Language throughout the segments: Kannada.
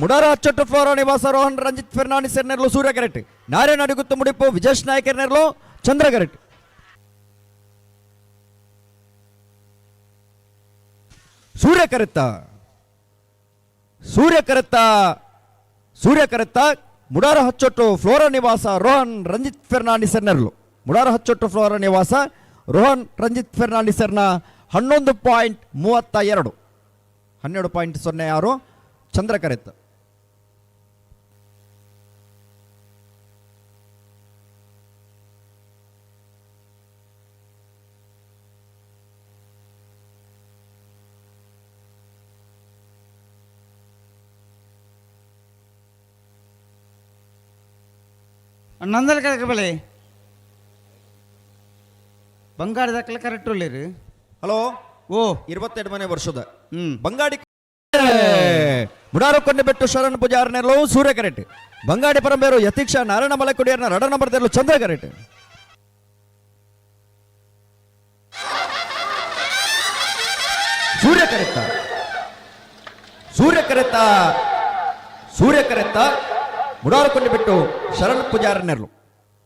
ಮುಡಾರ ಅಚ್ಚೊಟ್ಟು ಫ್ಲೋರಾ ನಿವಾಸ ರೋಹನ್ ರಂಜಿತ್ ಫೆರ್ನಾಂಡಿಸ್ ಎರ್ನೆರ್ಲು ಸೂರ್ಯ ಕರೆಕ್ಟ್. ನಾರಾಯಣ ಅಡಿಗುತ್ತು ಮುಡಿಪು ವಿಜೇಶ್ ನಾಯಕ್ ಎರ್ನೆರ್ಲು ಚಂದ್ರ ಕರೆಕ್ಟ್. ಸೂರ್ಯ ಕರೆತ್ತ ಮುಡಾರ ಹಚ್ಚೊಟ್ಟು ಫ್ಲೋರಾ ನಿವಾಸ ರೋಹನ್ ರಂಜಿತ್ ಫೆರ್ನಾಂಡಿಸ್ ಎರ್ನೆರ್ಲು. ಮುಡಾರ ಹಚ್ಚೊಟ್ಟು ಫ್ಲೋರಾ ನಿವಾಸ ರೋಹನ್ ರಂಜಿತ್ ಫೆರ್ನಾಂಡಿಸ್ ಎರ್ನ 11.32 12.06 ಚಂದ್ರ ಕರೆತ್ತ. ನಂದಲ್ ಕರೆಕ್ಟ್ ಬೆಲೆ ಬಂಗಾರ ದಾಖಲೆ ಕರೆಕ್ಟ್ ಒಳ್ಳೆರಿ. ಹಲೋ ಓ 22 ಮನೆ ವರ್ಷದ ಬಂಗಾಡಿ ಮುಡಾರು ಕೊಂಡೆಬೆಟ್ಟು ಶರಣ್ ಪೂಜಾರನೆರ್ಲು ಸೂರ್ಯ ಕರೆಕ್ಟ್. ಬಂಗಾಡಿ ಪರಂಬೇರು ಯತೀಕ್ಷ ನಾರಾಯಣ ಮಲೆಕುಡಿಯರ್ನ 2 ನಂಬರ್ ತೆರಲು ಚಂದ್ರ ಕರೆಕ್ಟ್. ಸೂರ್ಯ ಕರೆತ್ತ ಮುಡಾರು ಕೊಂಡೆಬೆಟ್ಟು ಶರಣ್ ಪೂಜಾರನೆರ್ಲು.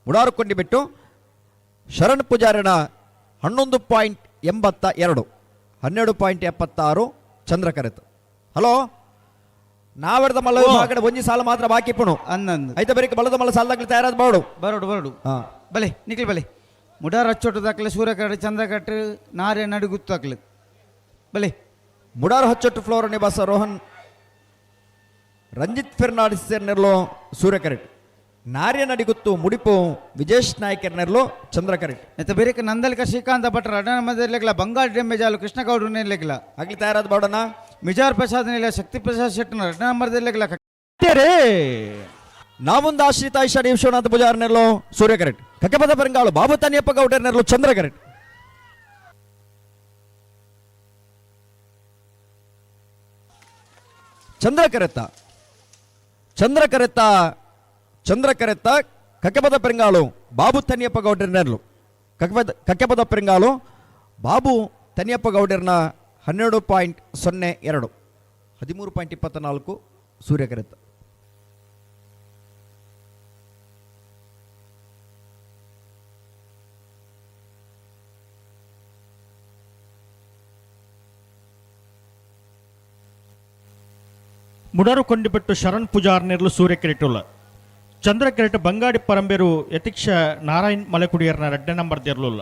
ಮುಡಾರು ಕೊಂಡೆಬೆಟ್ಟು ಶರಣ್ ಪೂಜಾರನ 11.82 12.76 ಚಂದ್ರ ಕರೆತ. ಹಲೋ ನಾವೆಡ್ದ ಮಲ್ಲ ಕಡೆ ಒಂಜಿ ಸಾಲ ಮಾತ್ರ ಬಾಕಿ ಇಪ್ಪುಣು ಅನ್ನಂದು ಐತ ಬರೀಕ್ ಬಲದ ಮಲ್ಲ ಸಾಲದಾಗ್ಲಿ ತಯಾರಾದ ಬಾಡು ಬರೋಡು ಬಲೆ ನಿಕ್ಲಿ ಬಲೆ ಮುಡಾರ ಹಚ್ಚೋಟು ದಾಖಲೆ ಸೂರ್ಯ ಕಡೆ ಚಂದ್ರ ಕಟ್ಟು ನಾರೇ ನಡುಗುತ್ತು ಹಾಕ್ಲಿ ಬಲೆ. ಮುಡಾರ ಹಚ್ಚೊಟ್ಟು ಫ್ಲೋರ್ ನಿವಾಸ ರೋಹನ್ ರಂಜಿತ್ ಫೆರ್ನಾಂಡಿಸ್ ಎರ್ನೆರ್ಲು ಸೂರ್ಯ ಕರೆಕ್ಟ್. ನಾರ್ಯ ನಡಿಗುತ್ತು ಮುಡಿಪು ವಿಜೇಶ್ ನಾಯಕ್ ಎರ್ನೆರ್ಲು ಚಂದ್ರ ಕರೆಕ್ಟ್. ಮತ್ತೆ ಬೇರೆ ನಂದಲ್ಕ ಶ್ರೀಕಾಂತ ಭಟ್ರ ಅಡ್ಡ ಮಧ್ಯಲಿಲ್ಲ ಬಂಗಾಳ ಡೆಂಬೆಜಾಲು ಕೃಷ್ಣ ಗೌಡ್ರು ನೆಲೆಗಿಲ್ಲ ಆಗ್ಲಿ ತಯಾರಾದ ಬಾಡೋಣ. ಮಿಜಾರ್ ಪ್ರಸಾದ್ ನೆಲ ಶಕ್ತಿ ಪ್ರಸಾದ್ ಶೆಟ್ಟನ ಅಡ್ಡ ನಂಬರ್ದಲ್ಲಿಲ್ಲ ನಾವೊಂದು ಆಶ್ರಿತ ಐಷಾಡಿ ವಿಶ್ವನಾಥ ಪೂಜಾರನೆರ್ಲು ಸೂರ್ಯ ಕರೆಕ್ಟ್. ಕಕ್ಕಪದ ಪರಂಗಾಳು ಬಾಬು ತನಿಯಪ್ಪ ಗೌಡರ್ನೆರ್ಲು ಚಂದ್ರ ಕರೆಕ್ಟ್. ಚಂದ್ರ ಕರೆತ್ತ ಕಕ್ಕಪದ ಪೆರಂಗಾಳು ಬಾಬು ತನಿಯಪ್ಪ ಗೌಡರ್ನೆರ್ಲು ಕಕ್ಕಪದ ಪೆರಂಗಾಳು ಬಾಬು ತನಿಯಪ್ಪ ಗೌಡರ್ನ 12.02 13.24 ಸೂರ್ಯ ಕರೆತ್ತ. ಮುಡಾರು ಕೊಂಡಿಬೆಟ್ಟು ಶರಣ್ ಪೂಜಾರ್ನೆರ್ಲು ಸೂರ್ಯ ಕಿರೀಟುಲ್ಲ ಚಂದ್ರ ಕಿರೀಟ ಬಂಗಾಡಿ ಪರಂಬೇರು ಯತೀಕ್ಷ ನಾರಾಯಣ್ ಮಲೆಕುಡಿಯರ್ನ 2 ನಂಬರ್ ತೆರಲುಲ್ಲ.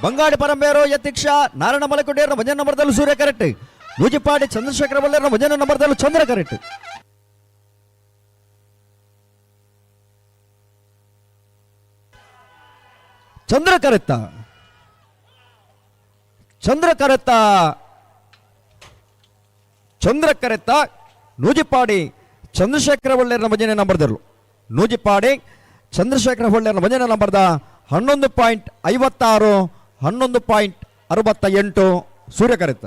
ಬಂಗಾಡಿ ಪರಂಬೇರು ಯತೀಕ್ಷ ನಾರಾಯಣ ಮಲೆಕುಡಿಯರ್ನ 1 ನಂಬರ್ದಲ್ಲೂ ಸೂರ್ಯ ಕರೆಕ್ಟ್. ನೂಜಿಪಾಡಿ ಚಂದ್ರಶೇಖರ ಬಲ್ಲೇರ್ನ 1 ನಂಬರ್ದಲ್ಲೂ ಚಂದ್ರ ಕರೆಕ್ಟ್. ಚಂದ್ರ ಕರೆತ್ತ ನೂಜಿಪಾಡಿ ಚಂದ್ರಶೇಖರ ಬಲ್ಲೇರ್ನ 1 ನಂಬರ್ದಲ್ಲೂ ನೂಜಿಪಾಡಿ ಚಂದ್ರಶೇಖರ ಬಲ್ಲೇರ್ನ 1 ನಂಬರ್ದ 11.56 11.68 ಸೂರ್ಯ ಕರೆತ್ತ.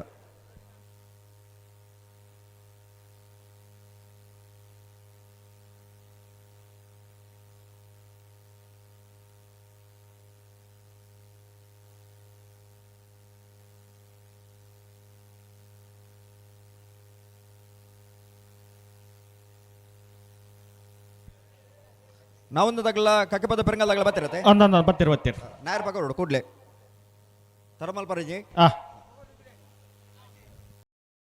ನಾವೊಂದು ತಗಲ ಕಕ್ಕಪದ ಪೆರಂಗಾಲ ಬರ್ತಿರತ್ತೆ ಅಂದ ಬರ್ತಿರ್ ನಾಯರ್ ಪಕ್ಕ ಕೂಡ್ಲೆ ಥರ್ಮಲ್ ಪರಿಜಿ